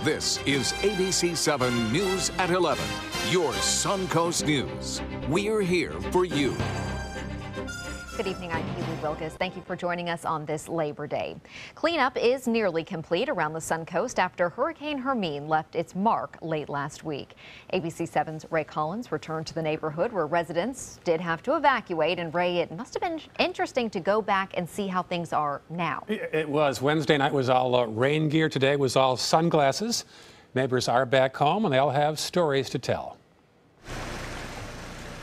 This is ABC7 News at 11, your Suncoast News. We're here for you. Good evening, I'm Haley Wilkes. Thank you for joining us on this Labor Day. Cleanup is nearly complete around the Suncoast after Hurricane Hermine left its mark late last week. ABC7's Ray Collins returned to the neighborhood where residents did have to evacuate. And Ray, it must have been interesting to go back and see how things are now. It was. Wednesday night was all rain gear. Today was all sunglasses. Neighbors are back home and they all have stories to tell.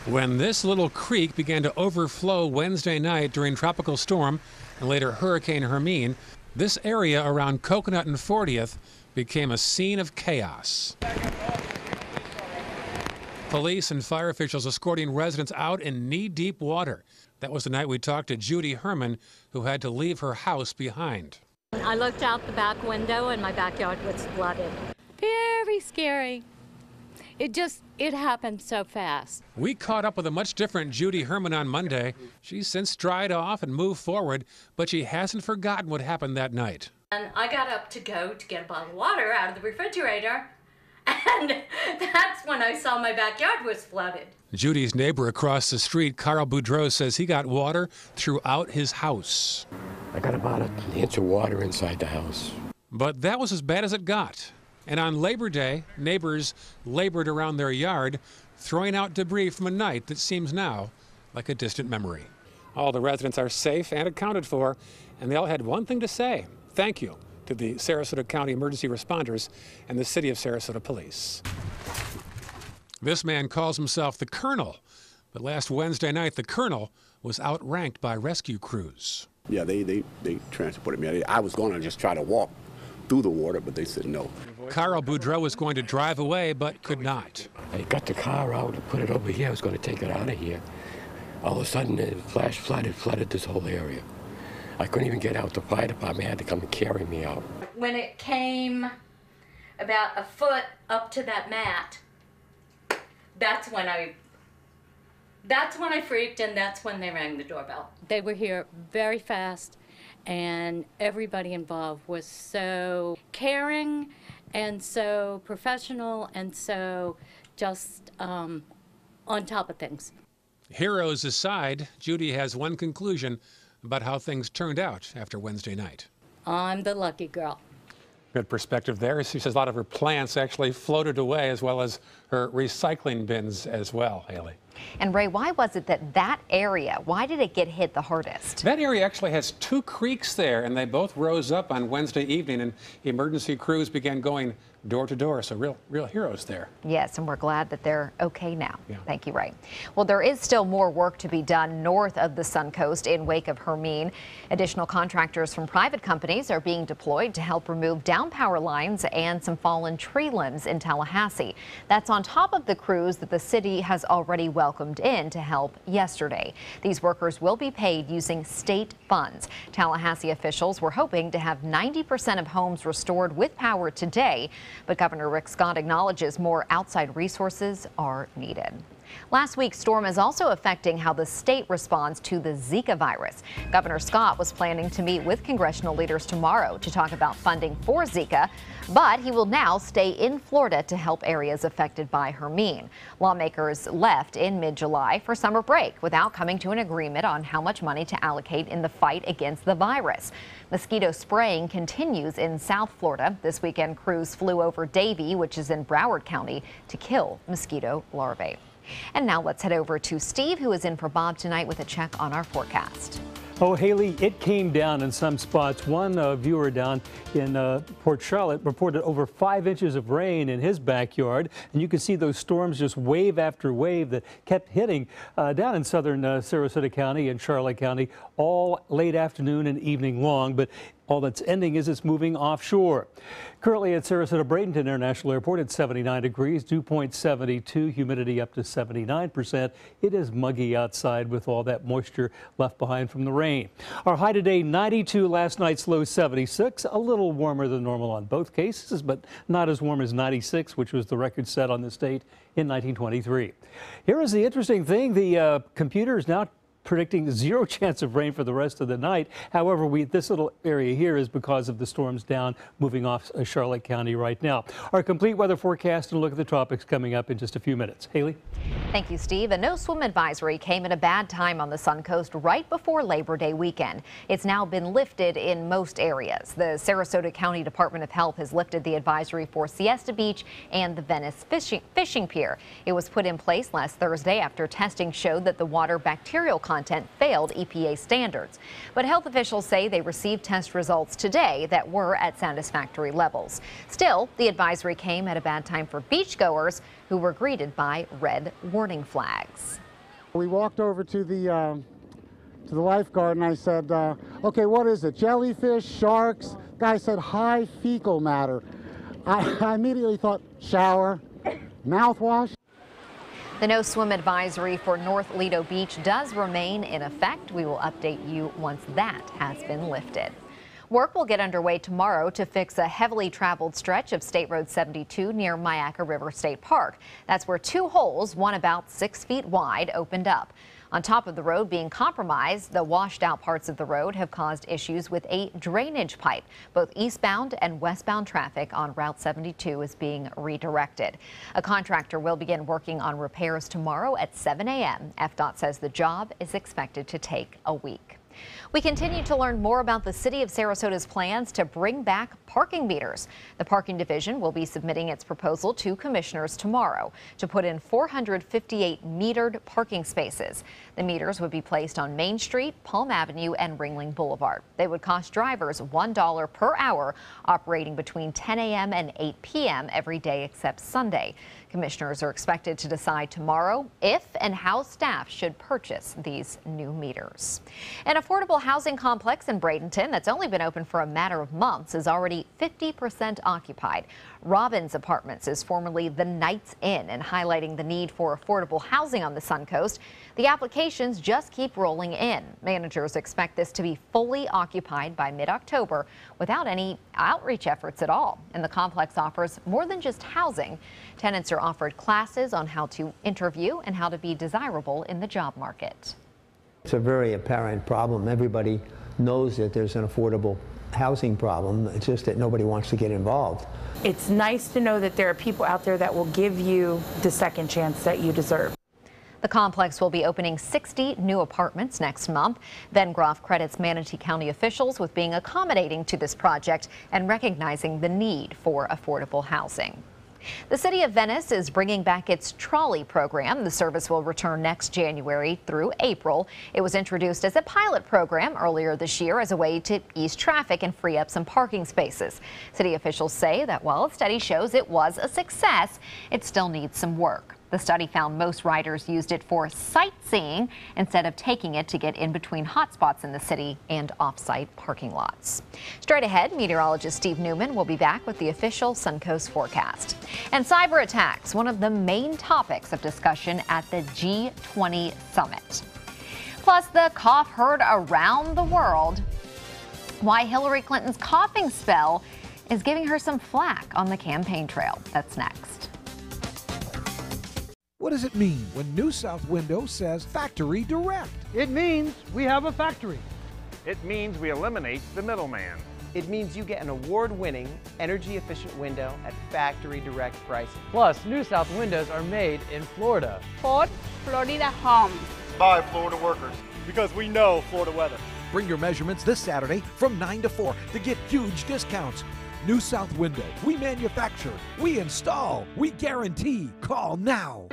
When this little creek began to overflow Wednesday night during Tropical Storm and later Hurricane Hermine, this area around Coconut and 40th became a scene of chaos. Police and fire officials escorting residents out in knee-deep water. That was the night we talked to Judy Herman, who had to leave her house behind. I looked out the back window and my backyard was flooded. Very scary. It happened so fast. We caught up with a much different Judy Herman on Monday. She's since dried off and moved forward, but she hasn't forgotten what happened that night. And I got up to go to get a bottle of water out of the refrigerator, and that's when I saw my backyard was flooded. Judy's neighbor across the street, Carl Boudreau, says he got water throughout his house. I got about an inch of water inside the house. But that was as bad as it got. And on Labor Day, neighbors labored around their yard, throwing out debris from a night that seems now like a distant memory. All the residents are safe and accounted for, and they all had one thing to say: thank you to the Sarasota County emergency responders and the City of Sarasota Police. This man calls himself the Colonel, but last Wednesday night, the Colonel was outranked by rescue crews. Yeah, they transported me. I was going to just try to walk through the water, but they said no. Carl Boudreau was going to drive away, but could not. I got the car out and put it over here. I was going to take it out of here. All of a sudden, it flash flooded this whole area. I couldn't even get out. The fire department had to come and carry me out. When it came about a foot up to that mat, that's when I freaked, and that's when they rang the doorbell. They were here very fast, and everybody involved was so caring and so professional and so just on top of things. Heroes aside, Judy has one conclusion about how things turned out after Wednesday night. I'm the lucky girl. Good perspective there. She says a lot of her plants actually floated away, as well as her recycling bins as well, Haley. And Ray, why was it that area, why did it get hit the hardest? That area actually has two creeks there, and they both rose up on Wednesday evening, and emergency crews began going door to door. So real heroes there. Yes, and we're glad that they're okay now. Yeah. Thank you, Ray. Well, there is still more work to be done north of the Suncoast in wake of Hermine. Additional contractors from private companies are being deployed to help remove down power lines and some fallen tree limbs in Tallahassee. That's on top of the crews that the city has already welcomed in to help yesterday. These workers will be paid using state funds. Tallahassee officials were hoping to have 90% of homes restored with power today, but Governor Rick Scott acknowledges more outside resources are needed. Last week's storm is also affecting how the state responds to the Zika virus. Governor Scott was planning to meet with congressional leaders tomorrow to talk about funding for Zika, but he will now stay in Florida to help areas affected by Hermine. Lawmakers left in mid-July for summer break without coming to an agreement on how much money to allocate in the fight against the virus. Mosquito spraying continues in South Florida. This weekend, crews flew over Davie, which is in Broward County, to kill mosquito larvae. And now let's head over to Steve, who is in for Bob tonight with a check on our forecast. Oh, Haley, it came down in some spots. One viewer down in Port Charlotte reported over 5 inches of rain in his backyard. And you can see those storms, just wave after wave, that kept hitting down in southern Sarasota County and Charlotte County all late afternoon and evening long. But all that's ending is it's moving offshore. Currently at Sarasota Bradenton International Airport, it's 79 degrees, dew point 72, humidity up to 79%. It is muggy outside with all that moisture left behind from the rain. Our high today, 92, last night's low 76, a little warmer than normal on both cases, but not as warm as 96, which was the record set on this date in 1923. Here is the interesting thing. The computer is now predicting 0 chance of rain for the rest of the night. However, this little area here is because of the storms down moving off Charlotte County right now. Our complete weather forecast and look at the tropics coming up in just a few minutes. Haley? Thank you, Steve. A no swim advisory came at a bad time on the Suncoast right before Labor Day weekend. It's now been lifted in most areas. The Sarasota County Department of Health has lifted the advisory for Siesta Beach and the Venice Fishing Pier. It was put in place last Thursday after testing showed that the water bacterial content failed EPA standards. But health officials say they received test results today that were at satisfactory levels. Still, the advisory came at a bad time for beachgoers who were greeted by red warning flags. We walked over to the lifeguard and I said, okay, what is it? Jellyfish, sharks? Guy said high fecal matter. I immediately thought shower, mouthwash. The no swim advisory for North Lido Beach does remain in effect. We will update you once that has been lifted. Work will get underway tomorrow to fix a heavily traveled stretch of State Road 72 near Myakka River State Park. That's where 2 holes, one about 6 feet wide, opened up. On top of the road being compromised, the washed out parts of the road have caused issues with a drainage pipe. Both eastbound and westbound traffic on Route 72 is being redirected. A contractor will begin working on repairs tomorrow at 7 a.m. FDOT says the job is expected to take a week. We continue to learn more about the City of Sarasota's plans to bring back parking meters. The Parking Division will be submitting its proposal to commissioners tomorrow to put in 458 metered parking spaces. The meters would be placed on Main Street, Palm Avenue, and Ringling Boulevard. They would cost drivers $1 per hour, operating between 10 a.m. and 8 p.m. every day except Sunday. Commissioners are expected to decide tomorrow if and how staff should purchase these new meters. An affordable housing complex in Bradenton that's only been open for a matter of months is already 50% occupied. Robbins Apartments is formerly the Knights Inn and highlighting the need for affordable housing on the Suncoast. The applications just keep rolling in. Managers expect this to be fully occupied by mid-October without any outreach efforts at all. And the complex offers more than just housing. Tenants are offered classes on how to interview and how to be desirable in the job market. It's a very apparent problem. Everybody knows that there's an affordable housing problem. It's just that nobody wants to get involved. It's nice to know that there are people out there that will give you the second chance that you deserve. The complex will be opening 60 new apartments next month. Van Groff credits Manatee County officials with being accommodating to this project and recognizing the need for affordable housing. The City of Venice is bringing back its trolley program. The service will return next January through April. It was introduced as a pilot program earlier this year as a way to ease traffic and free up some parking spaces. City officials say that while a study shows it was a success, it still needs some work. The study found most riders used it for sightseeing instead of taking it to get in between hotspots in the city and off-site parking lots. Straight ahead, meteorologist Steve Newman will be back with the official Suncoast forecast. And cyber attacks, one of the main topics of discussion at the G20 summit. Plus, the cough heard around the world, why Hillary Clinton's coughing spell is giving her some flack on the campaign trail. That's next. What does it mean when New South Window says Factory Direct? It means we have a factory. It means we eliminate the middleman. It means you get an award-winning, energy-efficient window at factory direct pricing. Plus, New South windows are made in Florida. Ford Florida Homes. By Florida workers. Because we know Florida weather. Bring your measurements this Saturday from 9 to 4 to get huge discounts. New South Window. We manufacture, we install, we guarantee. Call now.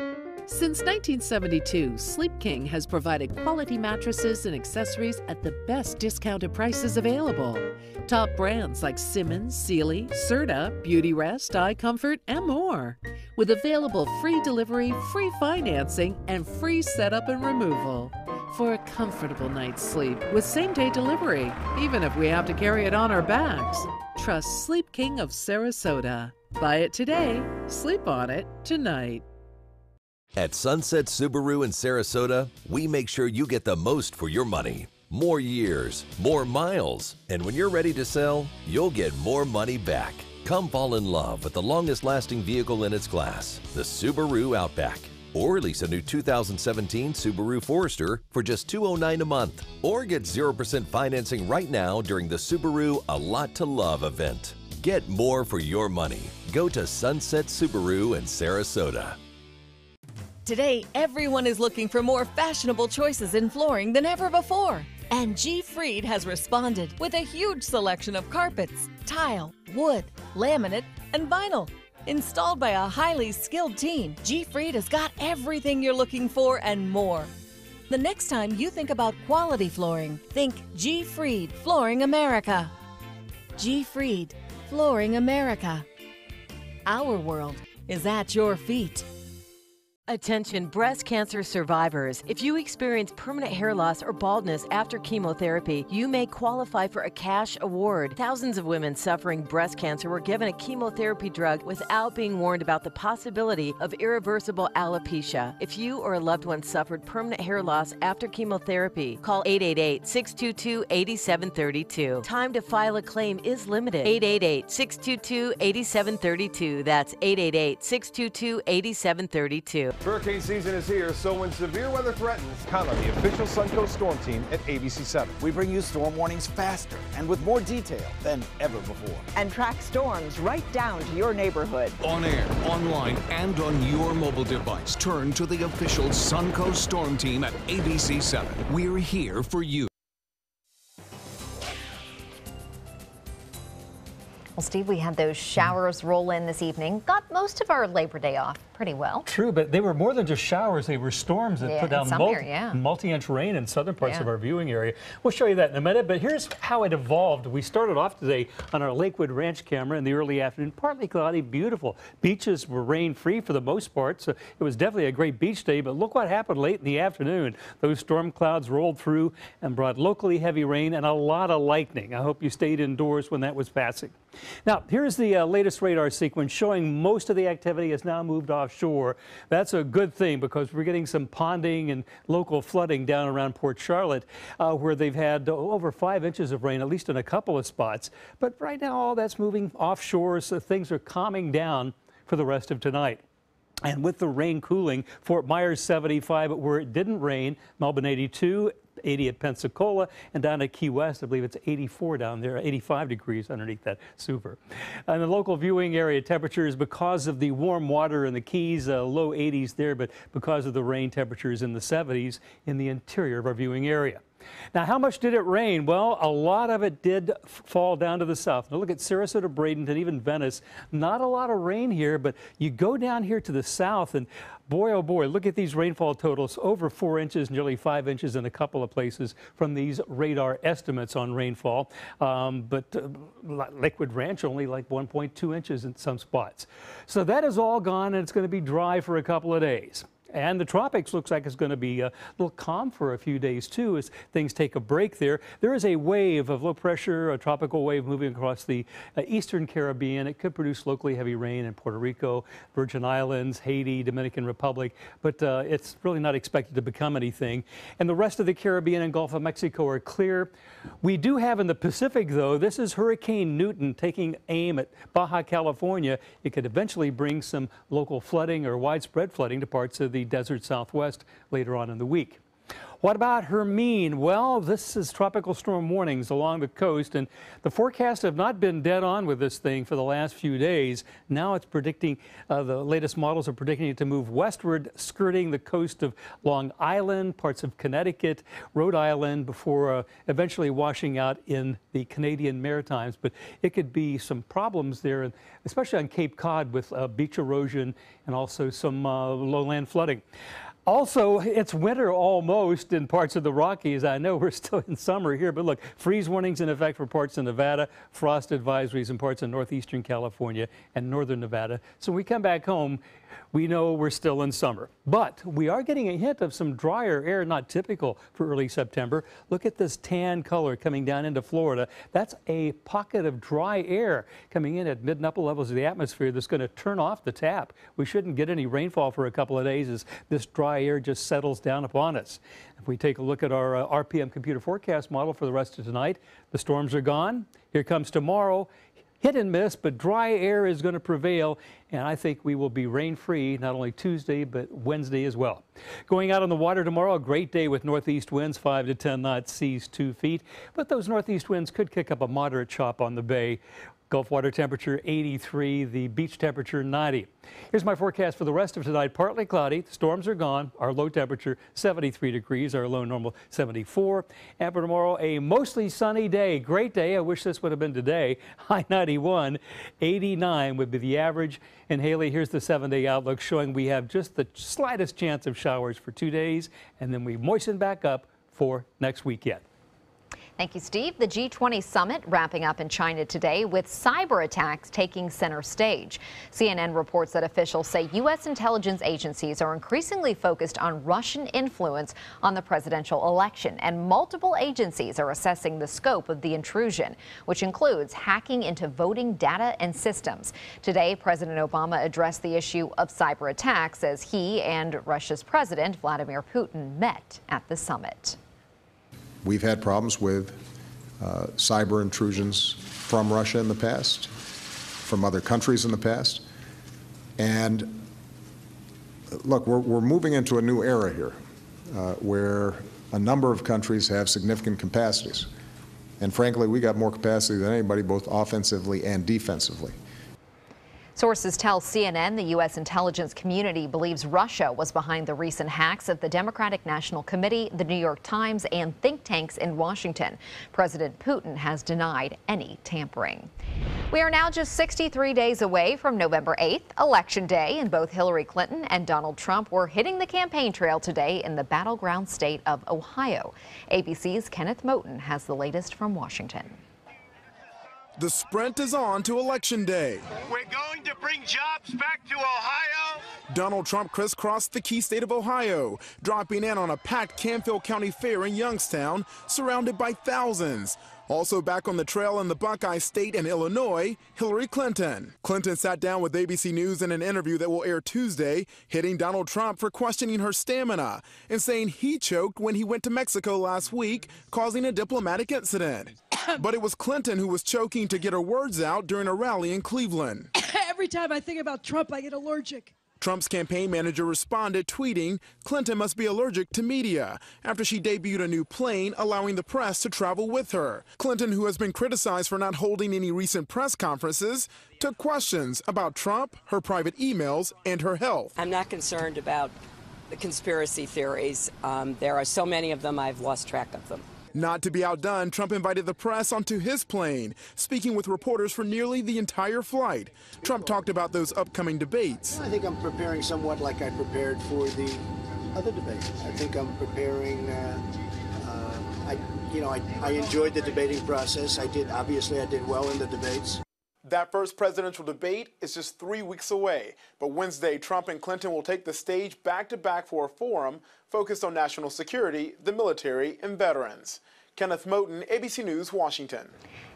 Since 1972, Sleep King has provided quality mattresses and accessories at the best discounted prices available. Top brands like Simmons, Sealy, Serta, Beautyrest, iComfort, and more. With available free delivery, free financing, and free setup and removal. For a comfortable night's sleep with same-day delivery, even if we have to carry it on our backs. Trust Sleep King of Sarasota. Buy it today, sleep on it tonight. At Sunset Subaru in Sarasota, we make sure you get the most for your money. More years, more miles, and when you're ready to sell, you'll get more money back. Come fall in love with the longest lasting vehicle in its class, the Subaru Outback. Or lease a new 2017 Subaru Forester for just $209 a month. Or get 0% financing right now during the Subaru A Lot to Love event. Get more for your money. Go to Sunset Subaru in Sarasota. Today, everyone is looking for more fashionable choices in flooring than ever before. And G. Fried has responded with a huge selection of carpets, tile, wood, laminate, and vinyl. Installed by a highly skilled team, G. Fried has got everything you're looking for and more. The next time you think about quality flooring, think G. Fried Flooring America. G. Fried Flooring America. Our world is at your feet. Attention breast cancer survivors. If you experience permanent hair loss or baldness after chemotherapy, you may qualify for a cash award. Thousands of women suffering breast cancer were given a chemotherapy drug without being warned about the possibility of irreversible alopecia. If you or a loved one suffered permanent hair loss after chemotherapy, call 888-622-8732. Time to file a claim is limited. 888-622-8732. That's 888-622-8732. Hurricane season is here, so when severe weather threatens, count on the official Suncoast Storm Team at ABC7. We bring you storm warnings faster and with more detail than ever before. And track storms right down to your neighborhood. On air, online, and on your mobile device. Turn to the official Suncoast Storm Team at ABC7. We're here for you. Well, Steve, we had those showers roll in this evening. Got most of our Labor Day off pretty well. True, but they were more than just showers. They were storms that put down multi-inch rain in southern parts of our viewing area. We'll show you that in a minute, but here's how it evolved. We started off today on our Lakewood Ranch camera in the early afternoon. Partly cloudy, beautiful. Beaches were rain-free for the most part, so it was definitely a great beach day, but look what happened late in the afternoon. Those storm clouds rolled through and brought locally heavy rain and a lot of lightning. I hope you stayed indoors when that was passing. Now, here's the latest radar sequence showing most of the activity has now moved offshore. That's a good thing because we're getting some ponding and local flooding down around Port Charlotte where they've had over 5 inches of rain, at least in a couple of spots. But right now, all that's moving offshore, so things are calming down for the rest of tonight. And with the rain cooling, Fort Myers 75 where it didn't rain, Melbourne 82, 80 at Pensacola, and down at Key West, I believe it's 84 down there, 85 degrees underneath that super. And the local viewing area temperatures, because of the warm water in the Keys, low 80s there, but because of the rain, temperatures in the 70s in the interior of our viewing area. Now, how much did it rain? Well, a lot of it did fall down to the south. Now, look at Sarasota, Bradenton, even Venice. Not a lot of rain here, but you go down here to the south, and boy, oh boy, look at these rainfall totals. Over 4 inches, nearly 5 inches in a couple of places from these radar estimates on rainfall. Lakewood Ranch only like 1.2 inches in some spots. So that is all gone, and it's going to be dry for a couple of days. And the tropics looks like it's going to be a little calm for a few days, too, as things take a break there. There is a wave of low pressure, a tropical wave moving across the eastern Caribbean. It could produce locally heavy rain in Puerto Rico, Virgin Islands, Haiti, Dominican Republic, but it's really not expected to become anything. And the rest of the Caribbean and Gulf of Mexico are clear. We do have in the Pacific, though, this is Hurricane Newton taking aim at Baja California. It could eventually bring some local flooding or widespread flooding to parts of the desert Southwest later on in the week. What about Hermine? Well, this is tropical storm warnings along the coast, and the forecasts have not been dead on with this thing for the last few days. Now it's predicting, the latest models are predicting it to move westward, skirting the coast of Long Island, parts of Connecticut, Rhode Island, before eventually washing out in the Canadian Maritimes. But it could be some problems there, especially on Cape Cod with beach erosion and also some lowland flooding. Also, it's winter almost in parts of the Rockies. I know we're still in summer here, but look, freeze warnings in effect for parts of Nevada, frost advisories in parts of northeastern California and northern Nevada. So when we come back home, we know we're still in summer. But we are getting a hint of some drier air, not typical for early September. Look at this tan color coming down into Florida. That's a pocket of dry air coming in at mid and upper levels of the atmosphere that's going to turn off the tap. We shouldn't get any rainfall for a couple of days as this dry air just settles down upon us. If we take a look at our RPM computer forecast model for the rest of tonight, the storms are gone. Here comes tomorrow. Hit and miss, but dry air is going to prevail, and I think we will be rain-free not only Tuesday, but Wednesday as well. Going out on the water tomorrow, a great day with northeast winds, 5 to 10 knots, seas 2 feet. But those northeast winds could kick up a moderate chop on the bay. Gulf water temperature 83, the beach temperature 90. Here's my forecast for the rest of tonight. Partly cloudy, the storms are gone. Our low temperature 73 degrees, our low normal 74. And for tomorrow, a mostly sunny day. Great day. I wish this would have been today. High 91, 89 would be the average. And Haley, here's the 7-day outlook showing we have just the slightest chance of showers for 2 days, and then we moisten back up for next weekend. Thank you, Steve. The G20 summit wrapping up in China today with cyber attacks taking center stage. CNN reports that officials say U.S. intelligence agencies are increasingly focused on Russian influence on the presidential election, and multiple agencies are assessing the scope of the intrusion, which includes hacking into voting data and systems. Today, President Obama addressed the issue of cyber attacks as he and Russia's President Vladimir Putin met at the summit. We've had problems with cyber intrusions from Russia in the past, from other countries in the past. And look, we're moving into a new era here where a number of countries have significant capacities. And frankly, we got more capacity than anybody, both offensively and defensively. Sources tell CNN the U.S. intelligence community believes Russia was behind the recent hacks of the Democratic National Committee, the New York Times, and think tanks in Washington. President Putin has denied any tampering. We are now just 63 days away from November 8th, Election Day, and both Hillary Clinton and Donald Trump were hitting the campaign trail today in the battleground state of Ohio. ABC's Kenneth Moten has the latest from Washington. The sprint is on to Election Day. We're going to bring jobs back to Ohio. Donald Trump crisscrossed the key state of Ohio, dropping in on a packed Canfield County Fair in Youngstown, surrounded by thousands. Also back on the trail in the Buckeye State and Illinois, Hillary Clinton. Clinton sat down with ABC News in an interview that will air Tuesday, hitting Donald Trump for questioning her stamina and saying he choked when he went to Mexico last week, causing a diplomatic incident. But it was Clinton who was choking to get her words out during a rally in Cleveland. Every time I think about Trump, I get allergic. Trump's campaign manager responded, tweeting, Clinton must be allergic to media, after she debuted a new plane allowing the press to travel with her. Clinton, who has been criticized for not holding any recent press conferences, took questions about Trump, her private emails, and her health. I'm not concerned about the conspiracy theories. There are so many of them, I've lost track of them. Not to be outdone, Trump invited the press onto his plane, speaking with reporters for nearly the entire flight. Trump talked about those upcoming debates. I think I'm preparing somewhat like I prepared for the other debates. I think I'm preparing, I enjoyed the debating process. Obviously I did well in the debates. That first presidential debate is just 3 weeks away, but Wednesday, Trump and Clinton will take the stage back-to-back for a forum focused on national security, the military, and veterans. Kenneth Moten, ABC News, Washington.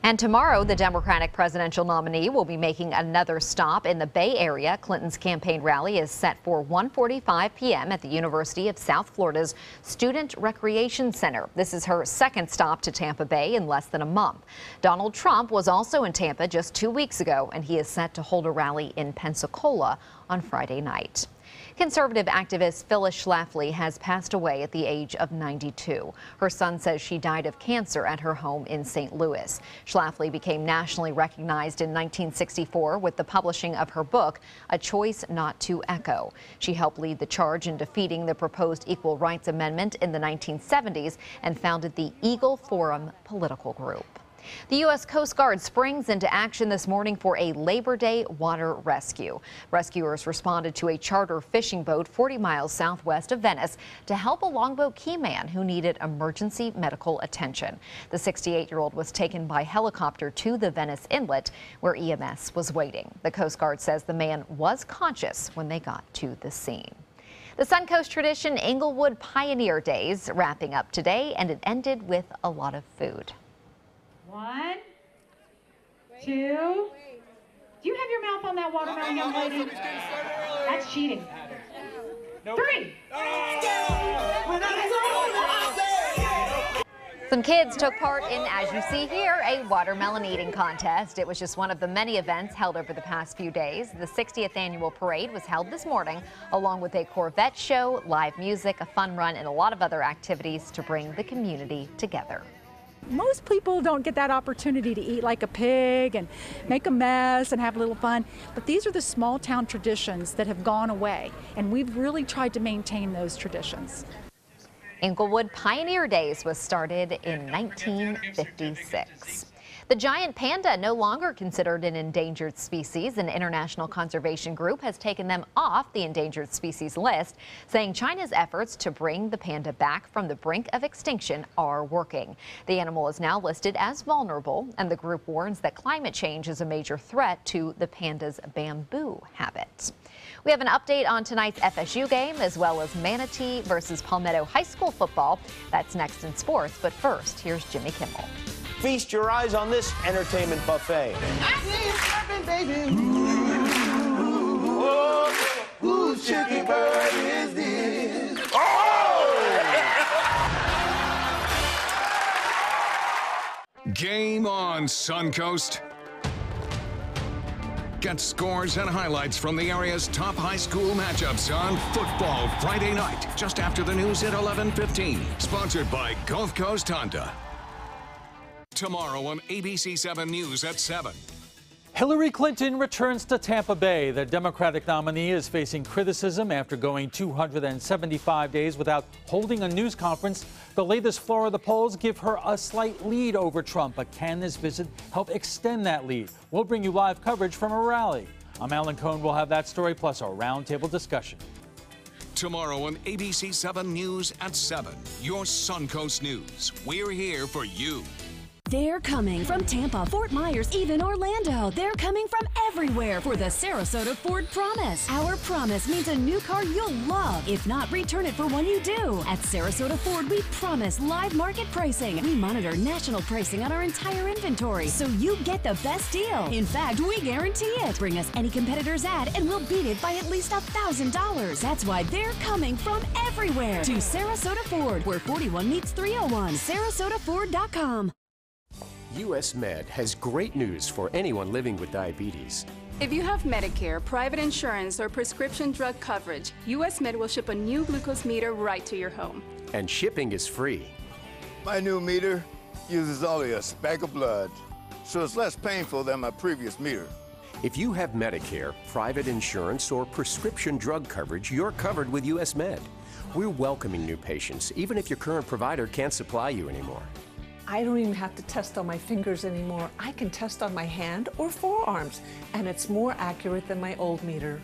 And tomorrow, the Democratic presidential nominee will be making another stop in the Bay Area. Clinton's campaign rally is set for 1:45 p.m. at the University of South Florida's Student Recreation Center. This is her second stop to Tampa Bay in less than a month. Donald Trump was also in Tampa just 2 weeks ago, and he is set to hold a rally in Pensacola on Friday night. Conservative activist Phyllis Schlafly has passed away at the age of 92. Her son says she died of cancer at her home in St. Louis. Schlafly became nationally recognized in 1964 with the publishing of her book, A Choice Not to Echo. She helped lead the charge in defeating the proposed Equal Rights Amendment in the 1970s and founded the Eagle Forum political group. The U.S. Coast Guard springs into action this morning for a Labor Day water rescue. Rescuers responded to a charter fishing boat 40 miles southwest of Venice to help a longboat keyman who needed emergency medical attention. The 68-year-old was taken by helicopter to the Venice Inlet, where EMS was waiting. The Coast Guard says the man was conscious when they got to the scene. The Suncoast tradition Englewood Pioneer Days wrapping up today, and it ended with a lot of food. 1, 2. Do you have your mouth on that watermelon, young lady? That's cheating. 3. Some kids took part in, as you see here, a watermelon eating contest. It was just one of the many events held over the past few days. The 60th annual parade was held this morning, along with a Corvette show, live music, a fun run, and a lot of other activities to bring the community together. Most people don't get that opportunity to eat like a pig and make a mess and have a little fun, but these are the small town traditions that have gone away, and we've really tried to maintain those traditions. Inglewood Pioneer Days was started in 1956. The giant panda, no longer considered an endangered species, an international conservation group has taken them off the endangered species list, saying China's efforts to bring the panda back from the brink of extinction are working. The animal is now listed as vulnerable, and the group warns that climate change is a major threat to the panda's bamboo habits. We have an update on tonight's FSU game, as well as Manatee versus Palmetto High School football. That's next in sports, but first, here's Jimmy Kimmel. Feast your eyes on this entertainment buffet. I see you stepping, baby. Ooh, oh, whose chicken bird is this? Game on, Suncoast. Get scores and highlights from the area's top high school matchups on Football Friday night, just after the news at 11:15. Sponsored by Gulf Coast Honda. Tomorrow on ABC7 News at 7. Hillary Clinton returns to Tampa Bay. The Democratic nominee is facing criticism after going 275 days without holding a news conference. The latest Florida polls give her a slight lead over Trump, but can this visit help extend that lead? We'll bring you live coverage from a rally. I'm Alan Cohn. We'll have that story plus a roundtable discussion. Tomorrow on ABC7 News at 7. Your Suncoast News. We're here for you. They're coming from Tampa, Fort Myers, even Orlando. They're coming from everywhere for the Sarasota Ford Promise. Our promise means a new car you'll love. If not, return it for one you do. At Sarasota Ford, we promise live market pricing. We monitor national pricing on our entire inventory, so you get the best deal. In fact, we guarantee it. Bring us any competitor's ad, and we'll beat it by at least $1,000. That's why they're coming from everywhere to Sarasota Ford, where 41 meets 301. SarasotaFord.com. US Med has great news for anyone living with diabetes. If you have Medicare, private insurance, or prescription drug coverage, US Med will ship a new glucose meter right to your home. And shipping is free. My new meter uses only a speck of blood, so it's less painful than my previous meter. If you have Medicare, private insurance, or prescription drug coverage, you're covered with US Med. We're welcoming new patients, even if your current provider can't supply you anymore. I don't even have to test on my fingers anymore. I can test on my hand or forearms, and it's more accurate than my old meter.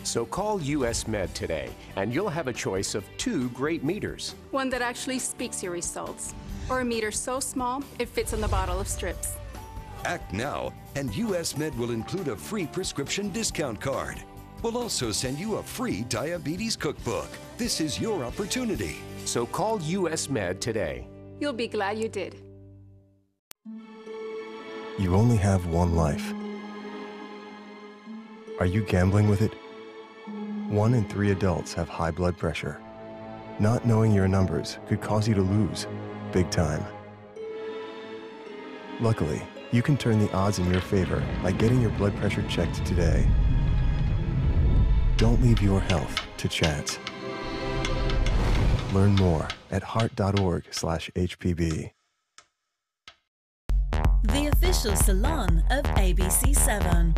So call US Med today, and you'll have a choice of 2 great meters. One that actually speaks your results, or a meter so small it fits on the bottle of strips. Act now, and US Med will include a free prescription discount card. We'll also send you a free diabetes cookbook. This is your opportunity. So call US Med today. You'll be glad you did. You only have one life. Are you gambling with it? 1 in 3 adults have high blood pressure. Not knowing your numbers could cause you to lose, big time. Luckily, you can turn the odds in your favor by getting your blood pressure checked today. Don't leave your health to chance. Learn more at heart.org/HPB. The official salon of ABC7.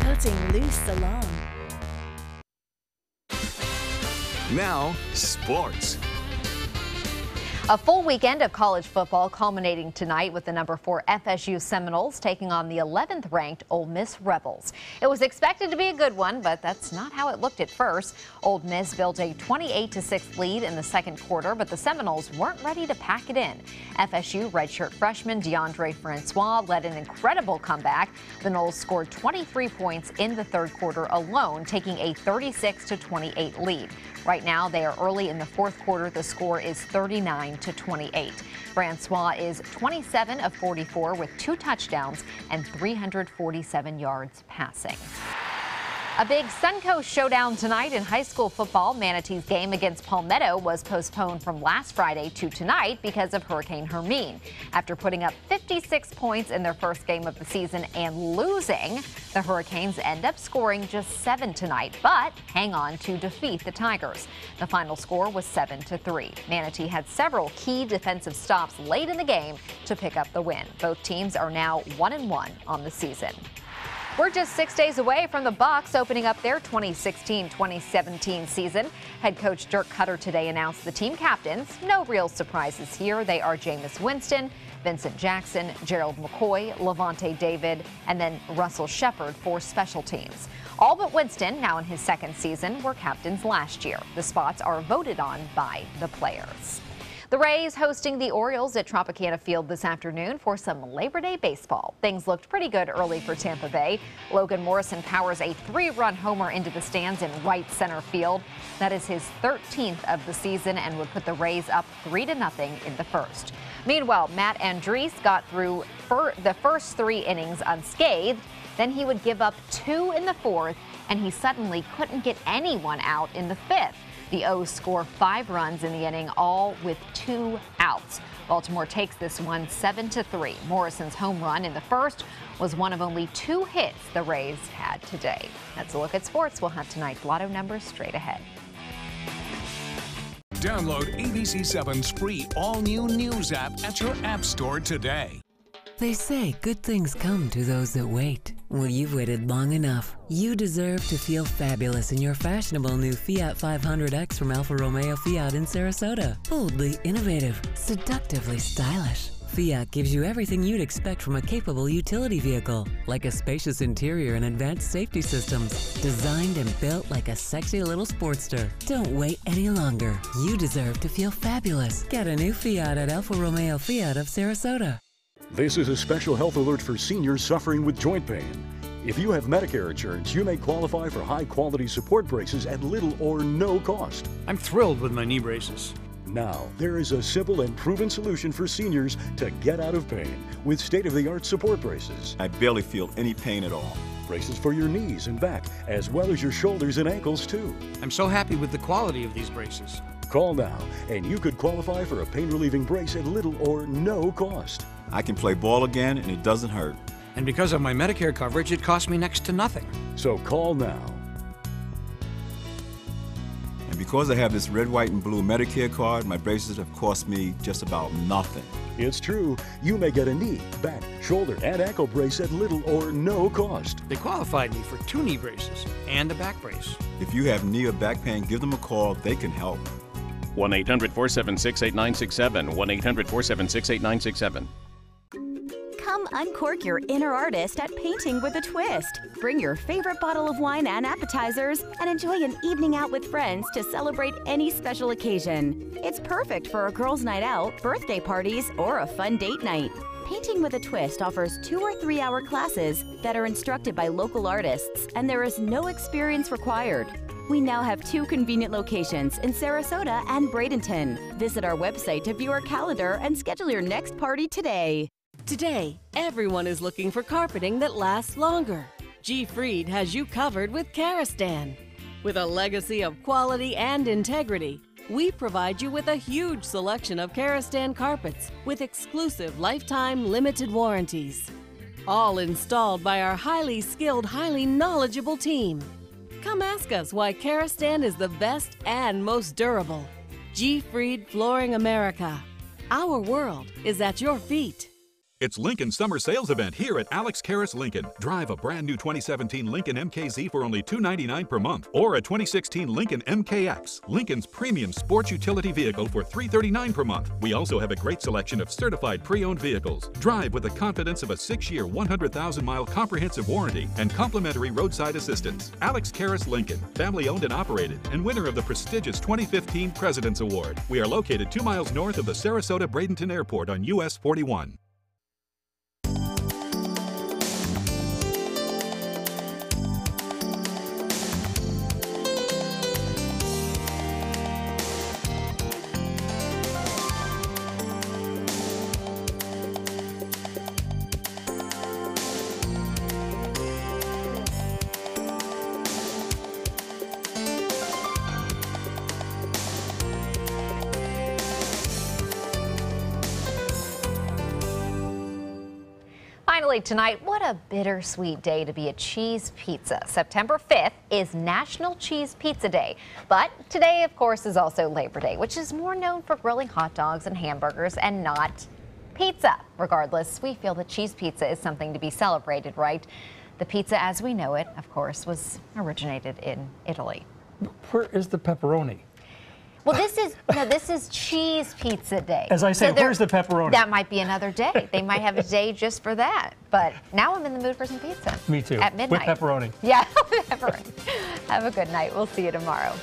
Cutting Loose Salon. Now, sports. A full weekend of college football culminating tonight with the number 4 FSU Seminoles taking on the 11th ranked Ole Miss Rebels. It was expected to be a good one, but that's not how it looked at first. Ole Miss built a 28-6 lead in the second quarter, but the Seminoles weren't ready to pack it in. FSU redshirt freshman DeAndre Francois led an incredible comeback. The Noles scored 23 points in the third quarter alone, taking a 36-28 lead. Right now, they are early in the fourth quarter. The score is 39-28. Francois is 27 of 44 with 2 touchdowns and 347 yards passing. A big Suncoast showdown tonight in high school football. Manatee's game against Palmetto was postponed from last Friday to tonight because of Hurricane Hermine. After putting up 56 points in their first game of the season and losing, the Hurricanes end up scoring just 7 tonight, but hang on to defeat the Tigers. The final score was 7-3. Manatee had several key defensive stops late in the game to pick up the win. Both teams are now 1-1 on the season. We're just 6 days away from the Bucs opening up their 2016-2017 season. Head coach Dirk Cutter today announced the team captains. No real surprises here. They are Jameis Winston, Vincent Jackson, Gerald McCoy, Levante David, and then Russell Shepard for special teams. All but Winston, now in his second season, were captains last year. The spots are voted on by the players. The Rays hosting the Orioles at Tropicana Field this afternoon for some Labor Day baseball. Things looked pretty good early for Tampa Bay. Logan Morrison powers a 3-run homer into the stands in right center field. That is his 13th of the season and would put the Rays up 3-0 in the first. Meanwhile, Matt Andriese got through the first 3 innings unscathed. Then he would give up 2 in the fourth, and he suddenly couldn't get anyone out in the fifth. The O's score 5 runs in the inning, all with 2 outs. Baltimore takes this one 7-3. Morrison's home run in the first was one of only 2 hits the Rays had today. That's a look at sports. We'll have tonight's lotto numbers straight ahead. Download ABC7's free all-new news app at your app store today. They say good things come to those that wait. Well, you've waited long enough. You deserve to feel fabulous in your fashionable new Fiat 500X from Alfa Romeo Fiat in Sarasota. Boldly innovative, seductively stylish. Fiat gives you everything you'd expect from a capable utility vehicle, like a spacious interior and advanced safety systems, designed and built like a sexy little sportster. Don't wait any longer. You deserve to feel fabulous. Get a new Fiat at Alfa Romeo Fiat of Sarasota. This is a special health alert for seniors suffering with joint pain. If you have Medicare insurance, you may qualify for high-quality support braces at little or no cost. I'm thrilled with my knee braces. Now, there is a simple and proven solution for seniors to get out of pain with state-of-the-art support braces. I barely feel any pain at all. Braces for your knees and back, as well as your shoulders and ankles, too. I'm so happy with the quality of these braces. Call now, and you could qualify for a pain-relieving brace at little or no cost. I can play ball again, and it doesn't hurt. And because of my Medicare coverage, it costs me next to nothing. So call now. And because I have this red, white, and blue Medicare card, my braces have cost me just about nothing. It's true. You may get a knee, back, shoulder, and ankle brace at little or no cost. They qualified me for 2 knee braces and a back brace. If you have knee or back pain, give them a call. They can help. 1-800-476-8967. 1-800-476-8967. Come uncork your inner artist at Painting with a Twist. Bring your favorite bottle of wine and appetizers and enjoy an evening out with friends to celebrate any special occasion. It's perfect for a girls' night out, birthday parties, or a fun date night. Painting with a Twist offers 2 or 3 hour classes that are instructed by local artists, and there is no experience required. We now have 2 convenient locations in Sarasota and Bradenton. Visit our website to view our calendar and schedule your next party today. Today, everyone is looking for carpeting that lasts longer. G. Fried has you covered with Karastan. With a legacy of quality and integrity, we provide you with a huge selection of Karastan carpets with exclusive lifetime limited warranties. All installed by our highly skilled, highly knowledgeable team. Come ask us why Karastan is the best and most durable. G. Fried Flooring America. Our world is at your feet. It's Lincoln's summer sales event here at Alex Karras Lincoln. Drive a brand new 2017 Lincoln MKZ for only $299 per month, or a 2016 Lincoln MKX, Lincoln's premium sports utility vehicle, for $339 per month. We also have a great selection of certified pre-owned vehicles. Drive with the confidence of a 6-year, 100,000-mile comprehensive warranty and complimentary roadside assistance. Alex Karras Lincoln, family-owned and operated, and winner of the prestigious 2015 President's Award. We are located 2 miles north of the Sarasota-Bradenton Airport on US 41. Finally tonight, what a bittersweet day to be a cheese pizza. September 5th is National Cheese Pizza Day. But today, of course, is also Labor Day, which is more known for grilling hot dogs and hamburgers and not pizza. Regardless, we feel that cheese pizza is something to be celebrated, right? The pizza as we know it, of course, was originated in Italy. Where is the pepperoni? Well, this is Cheese Pizza Day. As I say, so where's the pepperoni? That might be another day. They might have a day just for that. But now I'm in the mood for some pizza. Me too. At midnight. With pepperoni. Yeah, with pepperoni. Have a good night. We'll see you tomorrow.